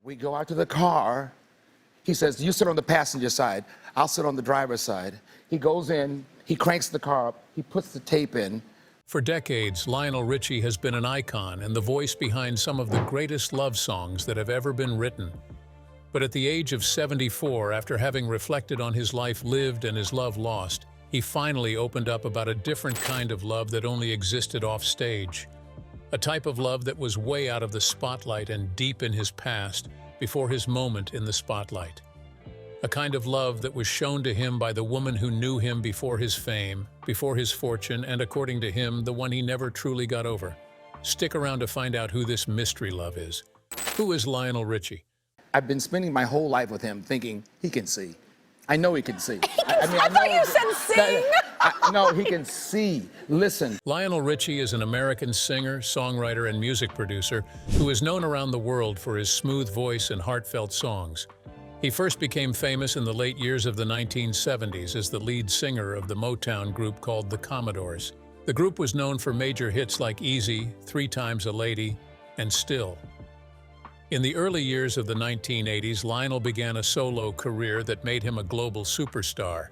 We go out to the car. He says, you sit on the passenger side. I'll sit on the driver's side. He goes in, he cranks the car up, he puts the tape in. For decades, Lionel Richie has been an icon and the voice behind some of the greatest love songs that have ever been written. But at the age of 74, after having reflected on his life lived and his love lost, he finally opened up about a different kind of love that only existed off stage. A type of love that was way out of the spotlight and deep in his past, before his moment in the spotlight. A kind of love that was shown to him by the woman who knew him before his fame, before his fortune, and according to him, the one he never truly got over. Stick around to find out who this mystery love is. Who is Lionel Richie? I've been spending my whole life with him thinking he can see. I know he can see. I thought you said sing. No, he can see. Listen. Lionel Richie is an American singer, songwriter, and music producer who is known around the world for his smooth voice and heartfelt songs. He first became famous in the late years of the 1970s as the lead singer of the Motown group called the Commodores. The group was known for major hits like Easy, 3 Times a Lady, and Still. In the early years of the 1980s, Lionel began a solo career that made him a global superstar.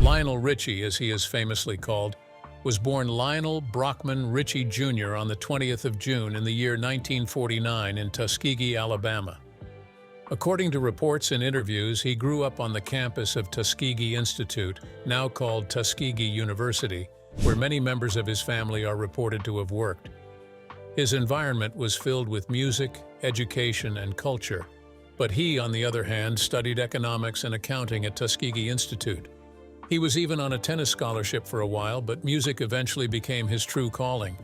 Lionel Richie, as he is famously called, was born Lionel Brockman Richie Jr. on the 20th of June in the year 1949 in Tuskegee, Alabama. According to reports and interviews, he grew up on the campus of Tuskegee Institute, now called Tuskegee University, where many members of his family are reported to have worked. His environment was filled with music, education, and culture, but he, on the other hand, studied economics and accounting at Tuskegee Institute. He was even on a tennis scholarship for a while, but music eventually became his true calling.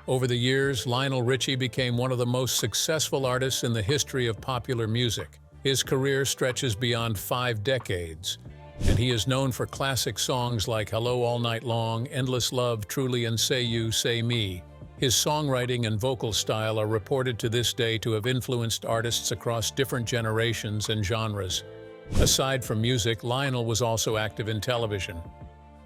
Over the years, Lionel Richie became one of the most successful artists in the history of popular music. His career stretches beyond 5 decades, and he is known for classic songs like Hello All Night Long, Endless Love, Truly, and Say You, Say Me. His songwriting and vocal style are reported to this day to have influenced artists across different generations and genres. Aside from music, Lionel was also active in television.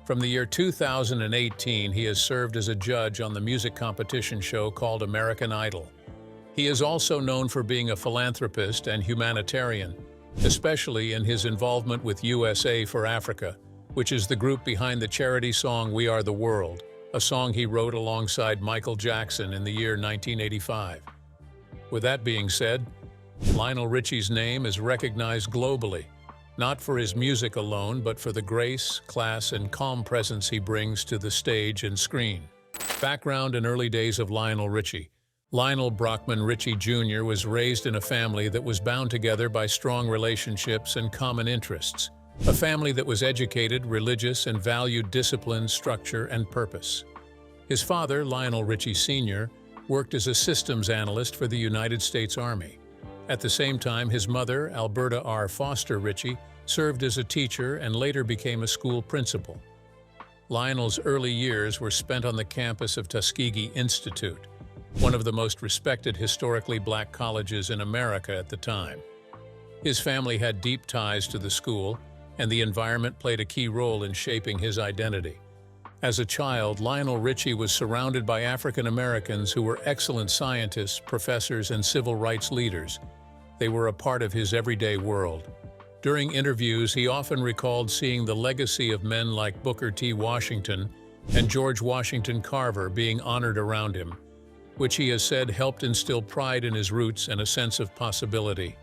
From the year 2018, he has served as a judge on the music competition show called American Idol. He is also known for being a philanthropist and humanitarian, especially in his involvement with USA for Africa, which is the group behind the charity song We Are the World, a song he wrote alongside Michael Jackson in the year 1985. With that being said, Lionel Richie's name is recognized globally, not for his music alone, but for the grace, class, and calm presence he brings to the stage and screen. Background and early days of Lionel Richie. Lionel Brockman Richie Jr. was raised in a family that was bound together by strong relationships and common interests. A family that was educated, religious, and valued discipline, structure, and purpose. His father, Lionel Richie Sr., worked as a systems analyst for the United States Army. At the same time, his mother, Alberta R. Foster Richie, served as a teacher and later became a school principal. Lionel's early years were spent on the campus of Tuskegee Institute, one of the most respected historically black colleges in America at the time. His family had deep ties to the school, and the environment played a key role in shaping his identity. As a child, Lionel Richie was surrounded by African Americans who were excellent scientists, professors, and civil rights leaders. They were a part of his everyday world. During interviews, he often recalled seeing the legacy of men like Booker T. Washington and George Washington Carver being honored around him, which he has said helped instill pride in his roots and a sense of possibility.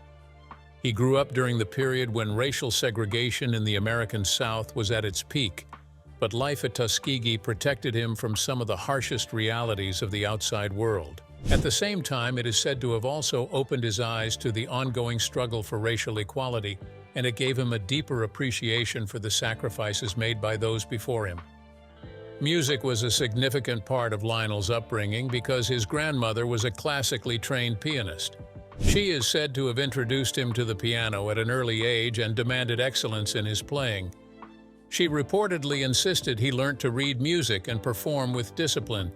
He grew up during the period when racial segregation in the American South was at its peak, but life at Tuskegee protected him from some of the harshest realities of the outside world. At the same time, it is said to have also opened his eyes to the ongoing struggle for racial equality, and it gave him a deeper appreciation for the sacrifices made by those before him. Music was a significant part of Lionel's upbringing because his grandmother was a classically trained pianist. She is said to have introduced him to the piano at an early age and demanded excellence in his playing. She reportedly insisted he learnt to read music and perform with discipline.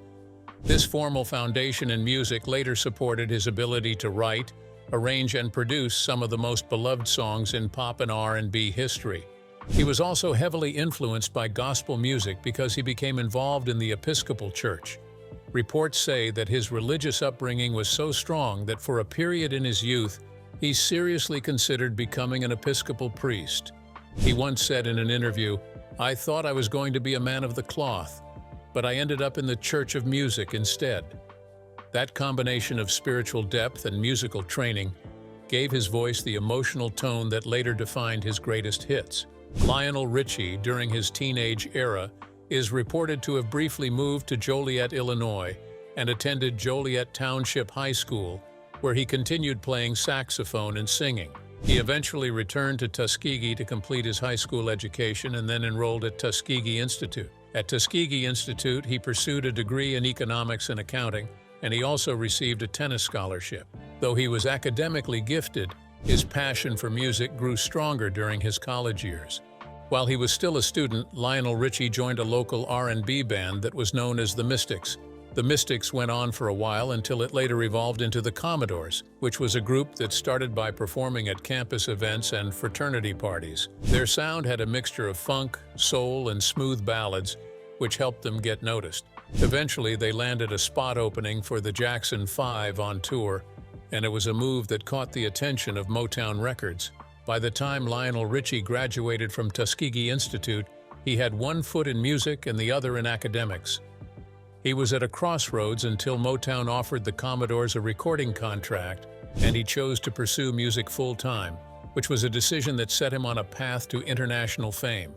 This formal foundation in music later supported his ability to write, arrange, and produce some of the most beloved songs in pop and R&B history. He was also heavily influenced by gospel music because he became involved in the Episcopal Church. Reports say that his religious upbringing was so strong that for a period in his youth, He seriously considered becoming an Episcopal priest. He once said in an interview, "I thought I was going to be a man of the cloth, but I ended up in the Church of Music instead." That combination of spiritual depth and musical training gave his voice the emotional tone that later defined his greatest hits. Lionel Richie, during his teenage era, is reported to have briefly moved to Joliet, Illinois, and attended Joliet Township High School, where he continued playing saxophone and singing. He eventually returned to Tuskegee to complete his high school education and then enrolled at Tuskegee Institute. At Tuskegee Institute, he pursued a degree in economics and accounting, and he also received a tennis scholarship. Though he was academically gifted, his passion for music grew stronger during his college years. While he was still a student, Lionel Richie joined a local R&B band that was known as the Mystics. The Mystics went on for a while until it later evolved into the Commodores, which was a group that started by performing at campus events and fraternity parties. Their sound had a mixture of funk, soul, and smooth ballads, which helped them get noticed. Eventually, they landed a spot opening for the Jackson 5 on tour, and it was a move that caught the attention of Motown Records. By the time Lionel Richie graduated from Tuskegee Institute, he had one foot in music and the other in academics. He was at a crossroads until Motown offered the Commodores a recording contract, and he chose to pursue music full-time, which was a decision that set him on a path to international fame.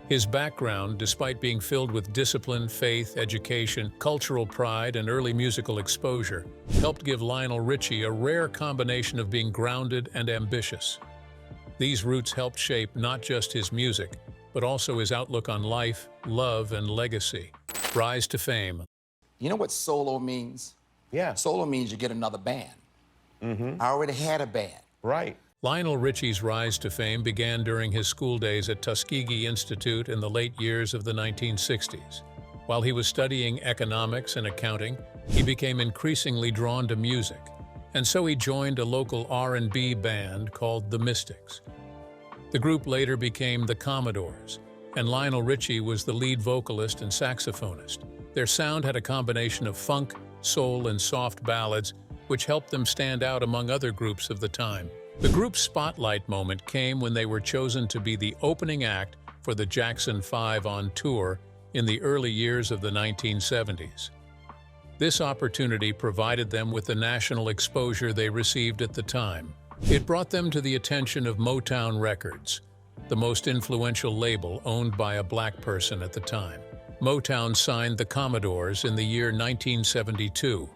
His background, despite being filled with discipline, faith, education, cultural pride, and early musical exposure, helped give Lionel Richie a rare combination of being grounded and ambitious. These roots helped shape not just his music, but also his outlook on life, love, and legacy. Rise to fame. You know what solo means? Yeah. Solo means you get another band. I already had a band. Right. Lionel Richie's rise to fame began during his school days at Tuskegee Institute in the late years of the 1960s. While he was studying economics and accounting, he became increasingly drawn to music, and so he joined a local R&B band called the Mystics. The group later became the Commodores, and Lionel Richie was the lead vocalist and saxophonist. Their sound had a combination of funk, soul, and soft ballads, which helped them stand out among other groups of the time. The group's spotlight moment came when they were chosen to be the opening act for the Jackson 5 on tour in the early years of the 1970s. This opportunity provided them with the national exposure they received at the time. It brought them to the attention of Motown Records, the most influential label owned by a black person at the time. Motown signed the Commodores in the year 1972,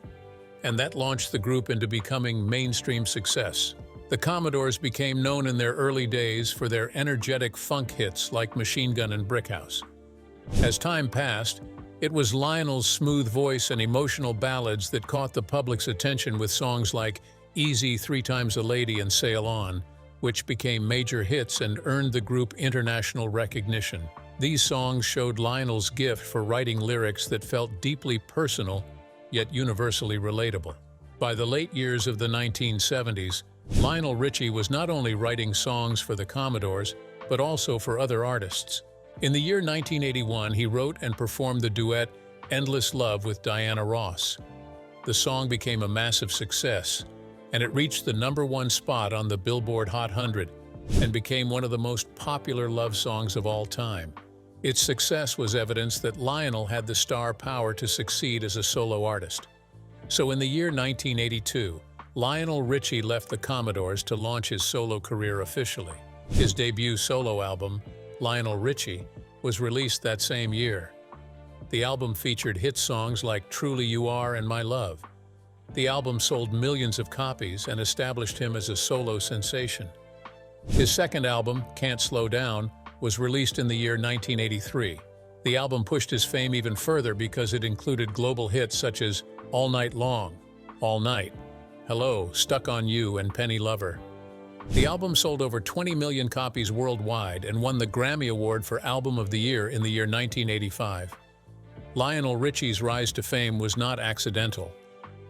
and that launched the group into becoming mainstream success. The Commodores became known in their early days for their energetic funk hits like Machine Gun and Brick House. As time passed, it was Lionel's smooth voice and emotional ballads that caught the public's attention with songs like Easy, 3 Times a Lady, and Sail On, which became major hits and earned the group international recognition. These songs showed Lionel's gift for writing lyrics that felt deeply personal, yet universally relatable. By the late years of the 1970s, Lionel Richie was not only writing songs for the Commodores, but also for other artists. In the year 1981, he wrote and performed the duet Endless Love with Diana Ross. The song became a massive success, and it reached the #1 spot on the Billboard Hot 100 and became one of the most popular love songs of all time. Its success was evidence that Lionel had the star power to succeed as a solo artist. So in the year 1982, Lionel Richie left the Commodores to launch his solo career officially. His debut solo album, Lionel Richie, was released that same year. The album featured hit songs like Truly You Are and My Love. The album sold millions of copies and established him as a solo sensation. His second album, Can't Slow Down, was released in the year 1983. The album pushed his fame even further because it included global hits such as All Night Long, All Night, Hello, Stuck on You, and Penny Lover. The album sold over 20 million copies worldwide and won the Grammy Award for Album of the Year in the year 1985. Lionel Richie's rise to fame was not accidental.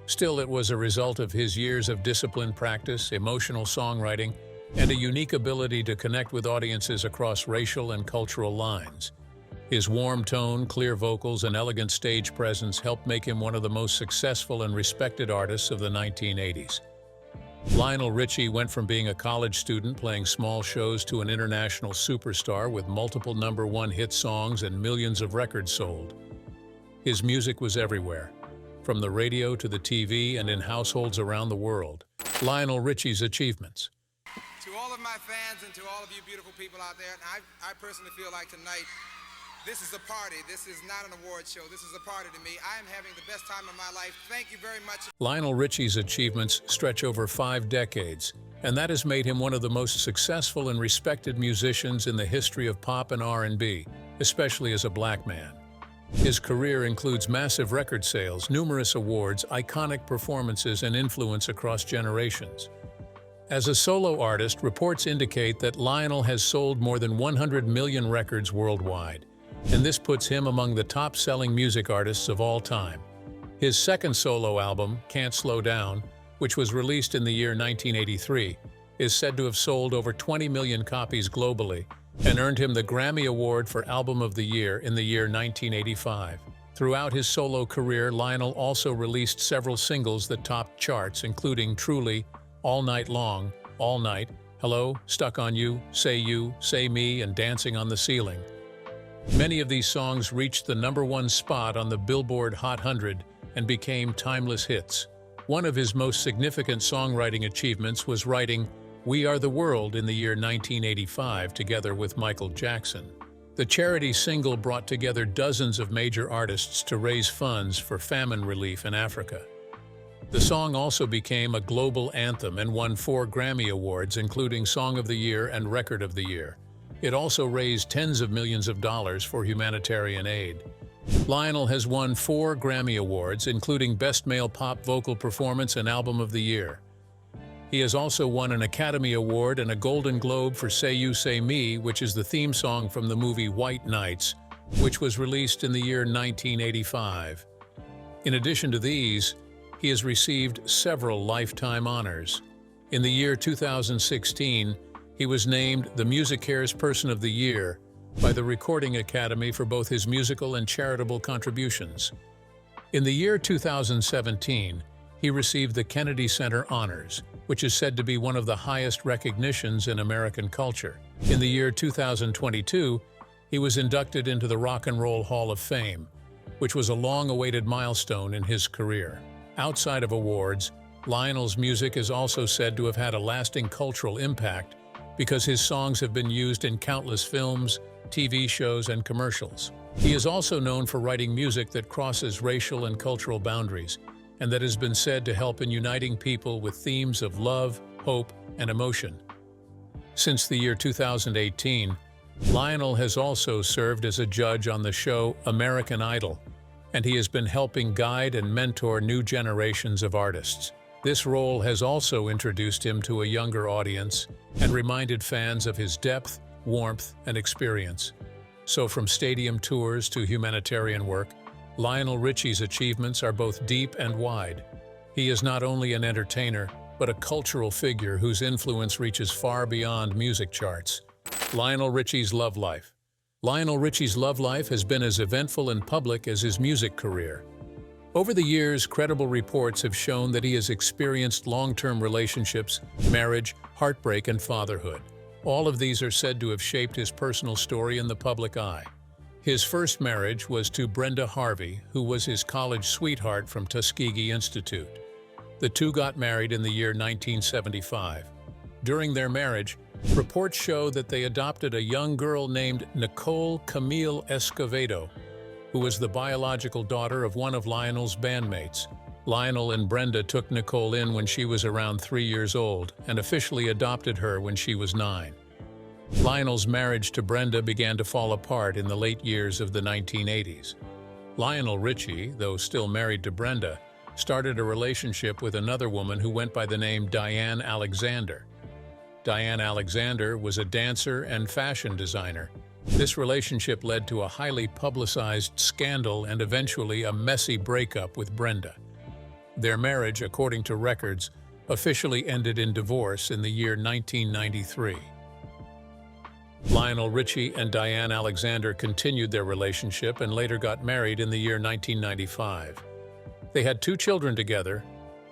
Still, it was a result of his years of disciplined practice, emotional songwriting, and a unique ability to connect with audiences across racial and cultural lines. His warm tone, clear vocals, and elegant stage presence helped make him one of the most successful and respected artists of the 1980s. Lionel Richie went from being a college student playing small shows to an international superstar with multiple #1 hit songs and millions of records sold. His music was everywhere, from the radio to the TV and in households around the world. Lionel Richie's achievements. To all of my fans and to all of you beautiful people out there, I personally feel like tonight, this is a party. This is not an award show. This is a party to me. I am having the best time of my life. Thank you very much. Lionel Richie's achievements stretch over 5 decades, and that has made him one of the most successful and respected musicians in the history of pop and R&B, especially as a black man. His career includes massive record sales, numerous awards, iconic performances, and influence across generations. As a solo artist, reports indicate that Lionel has sold more than 100 million records worldwide, and this puts him among the top-selling music artists of all time. His second solo album, Can't Slow Down, which was released in the year 1983, is said to have sold over 20 million copies globally and earned him the Grammy Award for Album of the Year in the year 1985. Throughout his solo career, Lionel also released several singles that topped charts, including Truly, All Night Long, All Night, Hello, Stuck on You, Say Me, and Dancing on the Ceiling. Many of these songs reached the #1 spot on the Billboard Hot 100 and became timeless hits. One of his most significant songwriting achievements was writing We Are the World in the year 1985 together with Michael Jackson. The charity single brought together dozens of major artists to raise funds for famine relief in Africa. The song also became a global anthem and won 4 Grammy Awards, including Song of the Year and Record of the Year. It also raised tens of millions of dollars for humanitarian aid. Lionel has won 4 Grammy Awards, including Best Male Pop Vocal Performance and Album of the Year. He has also won an Academy Award and a Golden Globe for Say Me, which is the theme song from the movie White Nights, which was released in the year 1985. In addition to these, he has received several lifetime honors. In the year 2016, he was named the MusiCares Person of the Year by the Recording Academy for both his musical and charitable contributions. In the year 2017, he received the Kennedy Center Honors, which is said to be one of the highest recognitions in American culture. In the year 2022, he was inducted into the Rock and Roll Hall of Fame, which was a long-awaited milestone in his career. Outside of awards, Lionel's music is also said to have had a lasting cultural impact because his songs have been used in countless films, TV shows, and commercials. He is also known for writing music that crosses racial and cultural boundaries, and that has been said to help in uniting people with themes of love, hope, and emotion. Since the year 2018, Lionel has also served as a judge on the show American Idol, and he has been helping guide and mentor new generations of artists. This role has also introduced him to a younger audience and reminded fans of his depth, warmth, and experience. So from stadium tours to humanitarian work, Lionel Richie's achievements are both deep and wide. He is not only an entertainer, but a cultural figure whose influence reaches far beyond music charts. Lionel Richie's love life. Lionel Richie's love life has been as eventful and public as his music career. Over the years, credible reports have shown that he has experienced long-term relationships, marriage, heartbreak, and fatherhood. All of these are said to have shaped his personal story in the public eye. His first marriage was to Brenda Harvey, who was his college sweetheart from Tuskegee Institute. The two got married in the year 1975. During their marriage, reports show that they adopted a young girl named Nicole Camille Escovedo, who was the biological daughter of one of Lionel's bandmates. Lionel and Brenda took Nicole in when she was around 3 years old and officially adopted her when she was 9. Lionel's marriage to Brenda began to fall apart in the late years of the 1980s. Lionel Richie, though still married to Brenda, started a relationship with another woman who went by the name Diane Alexander. Diane Alexander was a dancer and fashion designer. This relationship led to a highly publicized scandal and eventually a messy breakup with Brenda. Their marriage, according to records, officially ended in divorce in the year 1993. Lionel Richie and Diane Alexander continued their relationship and later got married in the year 1995. They had 2 children together.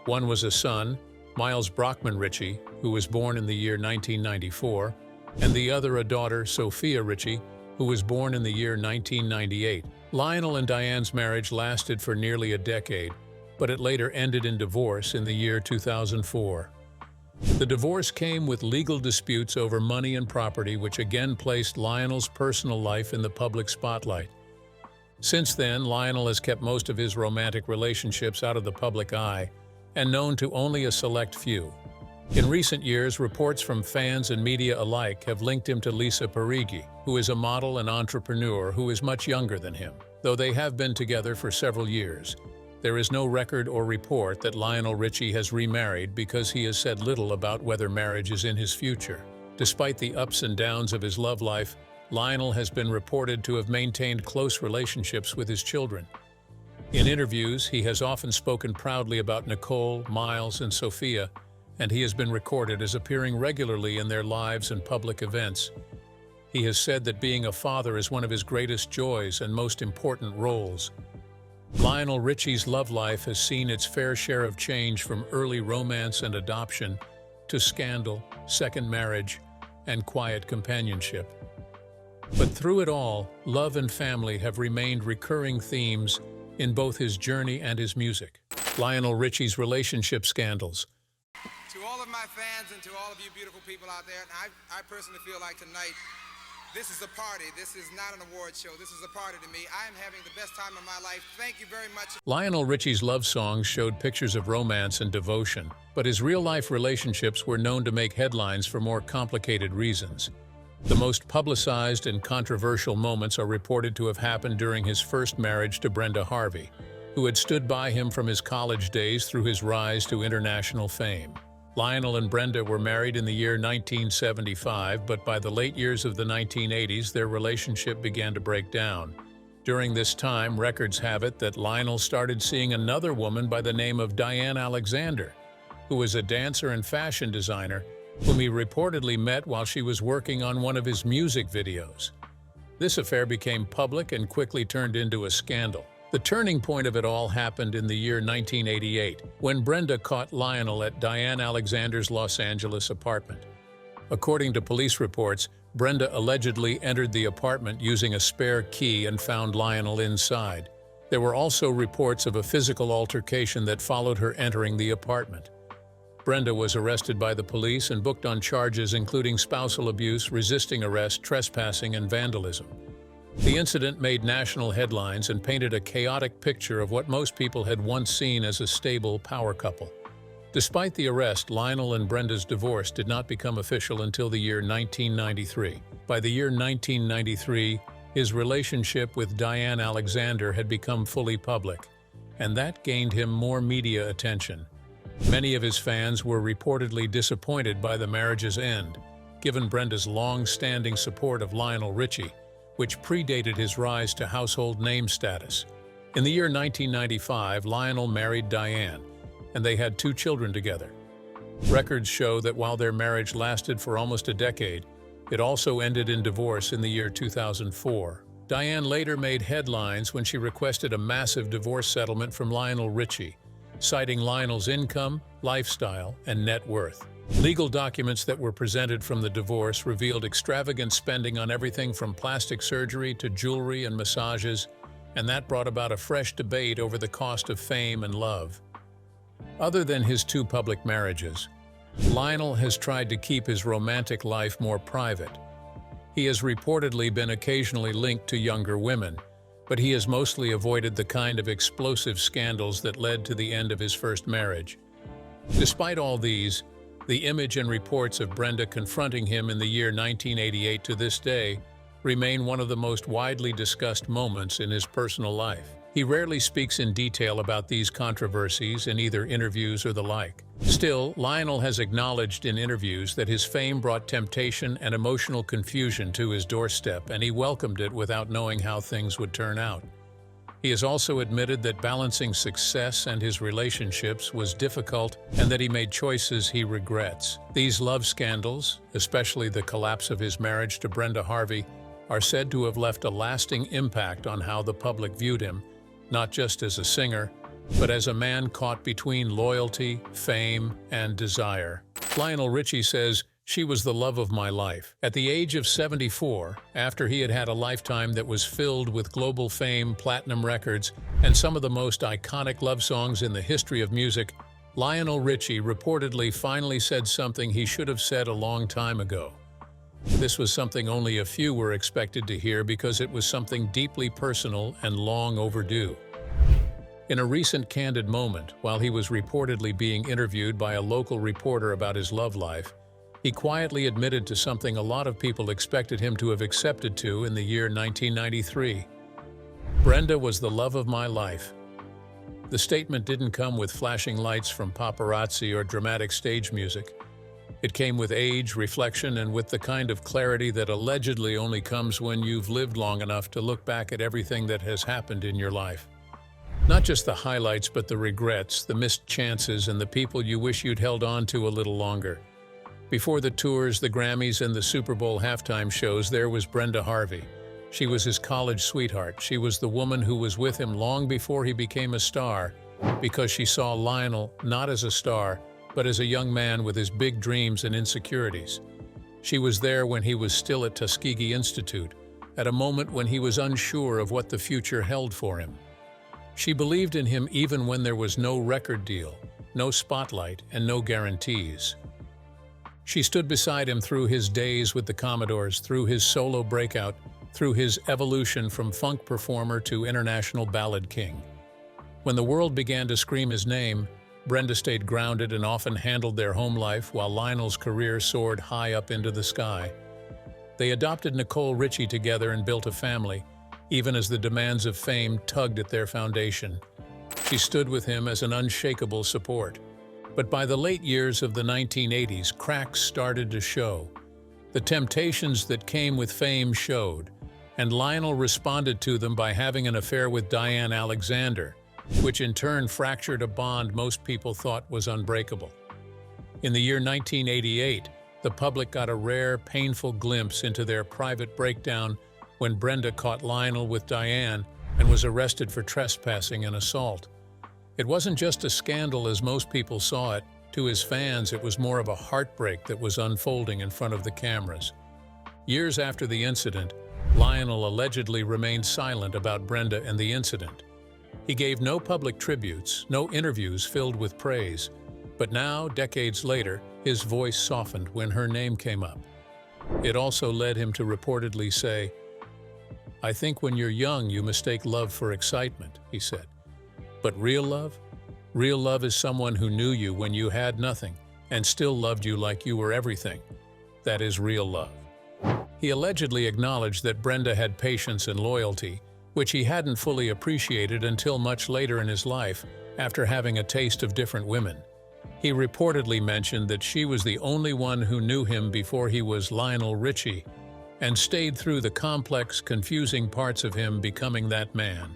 One was a son, Miles Brockman Richie, who was born in the year 1994, and the other a daughter, Sophia Richie, who was born in the year 1998. Lionel and Diane's marriage lasted for nearly a decade, but it later ended in divorce in the year 2004. The divorce came with legal disputes over money and property, which again placed Lionel's personal life in the public spotlight. Since then, Lionel has kept most of his romantic relationships out of the public eye and known to only a select few. In recent years, reports from fans and media alike have linked him to Lisa Parigi, who is a model and entrepreneur who is much younger than him. Though they have been together for several years, there is no record or report that Lionel Richie has remarried because he has said little about whether marriage is in his future. Despite the ups and downs of his love life, Lionel has been reported to have maintained close relationships with his children. In interviews, he has often spoken proudly about Nicole, Miles, and Sophia, and he has been recorded as appearing regularly in their lives and public events. He has said that being a father is one of his greatest joys and most important roles. Lionel Richie's love life has seen its fair share of change from early romance and adoption to scandal, second marriage, and quiet companionship. But through it all, love and family have remained recurring themes in both his journey and his music. Lionel Richie's relationship scandals. To all of my fans and to all of you beautiful people out there, and I personally feel like tonight, this is a party. This is not an award show. This is a party to me. I am having the best time of my life. Thank you very much. Lionel Richie's love songs showed pictures of romance and devotion, but his real-life relationships were known to make headlines for more complicated reasons. The most publicized and controversial moments are reported to have happened during his first marriage to Brenda Harvey, who had stood by him from his college days through his rise to international fame. Lionel and Brenda were married in the year 1975, but by the late years of the 1980s, their relationship began to break down. During this time, records have it that Lionel started seeing another woman by the name of Diane Alexander, who was a dancer and fashion designer, whom he reportedly met while she was working on one of his music videos. This affair became public and quickly turned into a scandal. The turning point of it all happened in the year 1988, when Brenda caught Lionel at Diane Alexander's Los Angeles apartment. According to police reports, Brenda allegedly entered the apartment using a spare key and found Lionel inside. There were also reports of a physical altercation that followed her entering the apartment. Brenda was arrested by the police and booked on charges including spousal abuse, resisting arrest, trespassing, and vandalism. The incident made national headlines and painted a chaotic picture of what most people had once seen as a stable power couple. Despite the arrest, Lionel and Brenda's divorce did not become official until the year 1993. By the year 1993, his relationship with Diane Alexander had become fully public, and that gained him more media attention. Many of his fans were reportedly disappointed by the marriage's end, given Brenda's long-standing support of Lionel Richie, which predated his rise to household name status. In the year 1995, Lionel married Diane, and they had 2 children together. Records show that while their marriage lasted for almost a decade, it also ended in divorce in the year 2004. Diane later made headlines when she requested a massive divorce settlement from Lionel Richie, citing Lionel's income, lifestyle, and net worth. Legal documents that were presented from the divorce revealed extravagant spending on everything from plastic surgery to jewelry and massages, and that brought about a fresh debate over the cost of fame and love. Other than his 2 public marriages, Lionel has tried to keep his romantic life more private. He has reportedly been occasionally linked to younger women, but he has mostly avoided the kind of explosive scandals that led to the end of his first marriage. Despite all these, the image and reports of Brenda confronting him in the year 1988 to this day remain one of the most widely discussed moments in his personal life. He rarely speaks in detail about these controversies in either interviews or the like. Still, Lionel has acknowledged in interviews that his fame brought temptation and emotional confusion to his doorstep, and he welcomed it without knowing how things would turn out. He has also admitted that balancing success and his relationships was difficult and that he made choices he regrets. These love scandals, especially the collapse of his marriage to Brenda Harvey, are said to have left a lasting impact on how the public viewed him, not just as a singer, but as a man caught between loyalty, fame, and desire. Lionel Richie says, "She was the love of my life." At the age of 74, after he had had a lifetime that was filled with global fame, platinum records, and some of the most iconic love songs in the history of music, Lionel Richie reportedly finally said something he should have said a long time ago. This was something only a few were expected to hear because it was something deeply personal and long overdue. In a recent candid moment, while he was reportedly being interviewed by a local reporter about his love life, he quietly admitted to something a lot of people expected him to have accepted to in the year 1993. "Brenda was the love of my life." The statement didn't come with flashing lights from paparazzi or dramatic stage music. It came with age, reflection, and with the kind of clarity that allegedly only comes when you've lived long enough to look back at everything that has happened in your life. Not just the highlights, but the regrets, the missed chances, and the people you wish you'd held on to a little longer. Before the tours, the Grammys, and the Super Bowl halftime shows, there was Brenda Harvey. She was his college sweetheart. She was the woman who was with him long before he became a star, because she saw Lionel not as a star, but as a young man with his big dreams and insecurities. She was there when he was still at Tuskegee Institute, at a moment when he was unsure of what the future held for him. She believed in him even when there was no record deal, no spotlight, and no guarantees. She stood beside him through his days with the Commodores, through his solo breakout, through his evolution from funk performer to international ballad king. When the world began to scream his name, Brenda stayed grounded and often handled their home life while Lionel's career soared high up into the sky. They adopted Nicole Richie together and built a family, even as the demands of fame tugged at their foundation. She stood with him as an unshakable support. But by the late years of the 1980s, cracks started to show. The temptations that came with fame showed, and Lionel responded to them by having an affair with Diane Alexander, which in turn fractured a bond most people thought was unbreakable. In the year 1988, the public got a rare, painful glimpse into their private breakdown when Brenda caught Lionel with Diane and was arrested for trespassing and assault. It wasn't just a scandal as most people saw it. To his fans, it was more of a heartbreak that was unfolding in front of the cameras. Years after the incident, Lionel allegedly remained silent about Brenda and the incident. He gave no public tributes, no interviews filled with praise, but now, decades later, his voice softened when her name came up. It also led him to reportedly say, "I think when you're young, you mistake love for excitement," he said. "But real love is someone who knew you when you had nothing and still loved you like you were everything. That is real love." He allegedly acknowledged that Brenda had patience and loyalty, which he hadn't fully appreciated until much later in his life, after having a taste of different women. He reportedly mentioned that she was the only one who knew him before he was Lionel Richie, and stayed through the complex, confusing parts of him becoming that man.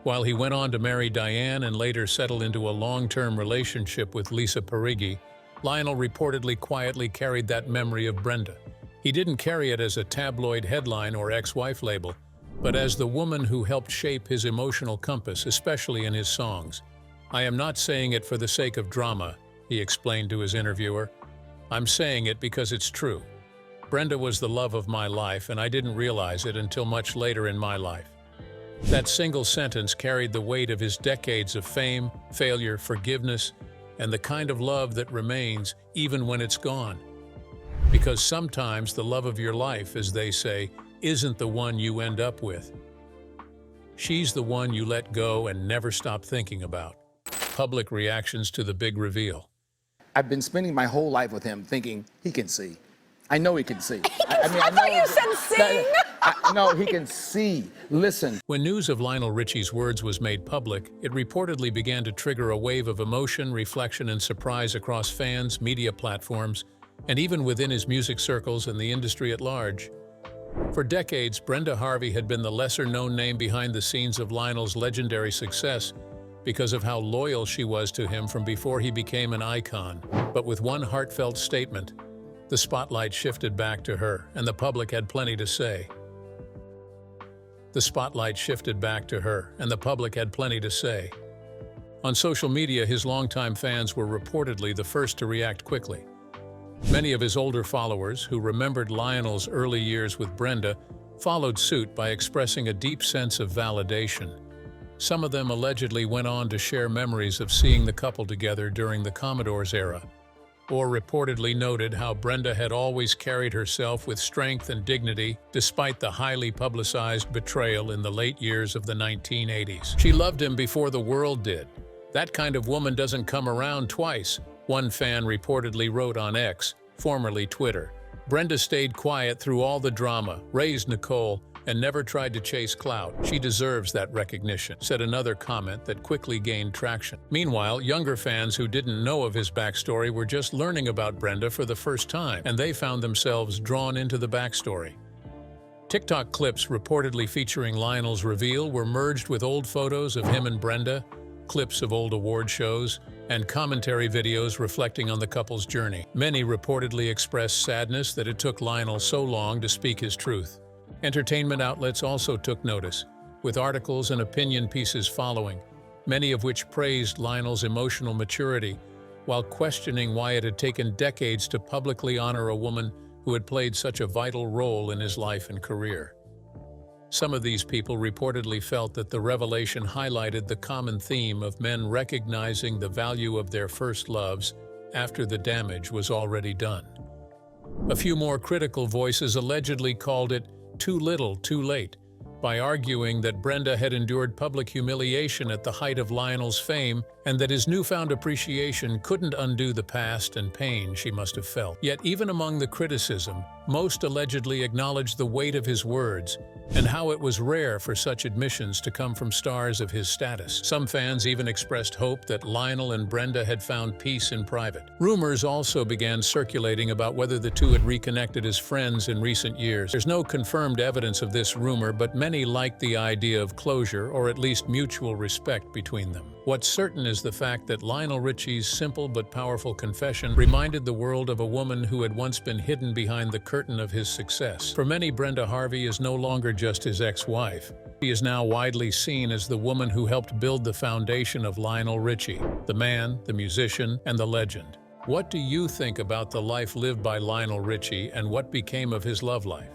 While he went on to marry Diane and later settle into a long-term relationship with Lisa Parigi, Lionel reportedly quietly carried that memory of Brenda. He didn't carry it as a tabloid headline or ex-wife label, but as the woman who helped shape his emotional compass, especially in his songs. "I am not saying it for the sake of drama," he explained to his interviewer. "I'm saying it because it's true. Brenda was the love of my life, and I didn't realize it until much later in my life." That single sentence carried the weight of his decades of fame, failure, forgiveness, and the kind of love that remains even when it's gone. Because sometimes the love of your life, as they say, isn't the one you end up with. She's the one you let go and never stop thinking about. Public reactions to the big reveal. I've been spending my whole life with him thinking he can see. I know he can see. I thought you said sing. No, he can see. Listen. When news of Lionel Richie's words was made public, it reportedly began to trigger a wave of emotion, reflection, and surprise across fans, media platforms, and even within his music circles and the industry at large. For decades, Brenda Harvey had been the lesser-known name behind the scenes of Lionel's legendary success because of how loyal she was to him from before he became an icon. But with one heartfelt statement, the spotlight shifted back to her, and the public had plenty to say. The spotlight shifted back to her, and the public had plenty to say. On social media, his longtime fans were reportedly the first to react quickly. Many of his older followers, who remembered Lionel's early years with Brenda, followed suit by expressing a deep sense of validation. Some of them allegedly went on to share memories of seeing the couple together during the Commodores era, or reportedly noted how Brenda had always carried herself with strength and dignity despite the highly publicized betrayal in the late years of the 1980s. She loved him before the world did. That kind of woman doesn't come around twice, one fan reportedly wrote on X, formerly Twitter. Brenda stayed quiet through all the drama, raised Nicole, and never tried to chase clout. She deserves that recognition, said another comment that quickly gained traction. Meanwhile, younger fans who didn't know of his backstory were just learning about Brenda for the first time, and they found themselves drawn into the backstory. TikTok clips reportedly featuring Lionel's reveal were merged with old photos of him and Brenda, clips of old award shows, and commentary videos reflecting on the couple's journey. Many reportedly expressed sadness that it took Lionel so long to speak his truth. Entertainment outlets also took notice, with articles and opinion pieces following, many of which praised Lionel's emotional maturity, while questioning why it had taken decades to publicly honor a woman who had played such a vital role in his life and career. Some of these people reportedly felt that the revelation highlighted the common theme of men recognizing the value of their first loves after the damage was already done. A few more critical voices allegedly called it too little, too late, by arguing that Brenda had endured public humiliation at the height of Lionel's fame and that his newfound appreciation couldn't undo the past and pain she must have felt. Yet even among the criticism, most allegedly acknowledged the weight of his words and how it was rare for such admissions to come from stars of his status. Some fans even expressed hope that Lionel and Brenda had found peace in private. Rumors also began circulating about whether the two had reconnected as friends in recent years. There's no confirmed evidence of this rumor, but many liked the idea of closure or at least mutual respect between them. What's certain is the fact that Lionel Richie's simple but powerful confession reminded the world of a woman who had once been hidden behind the curtain of his success. For many, Brenda Harvey is no longer just his ex-wife. She is now widely seen as the woman who helped build the foundation of Lionel Richie, the man, the musician, and the legend. What do you think about the life lived by Lionel Richie and what became of his love life?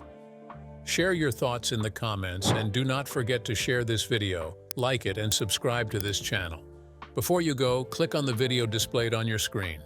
Share your thoughts in the comments and do not forget to share this video, like it, and subscribe to this channel. Before you go, click on the video displayed on your screen.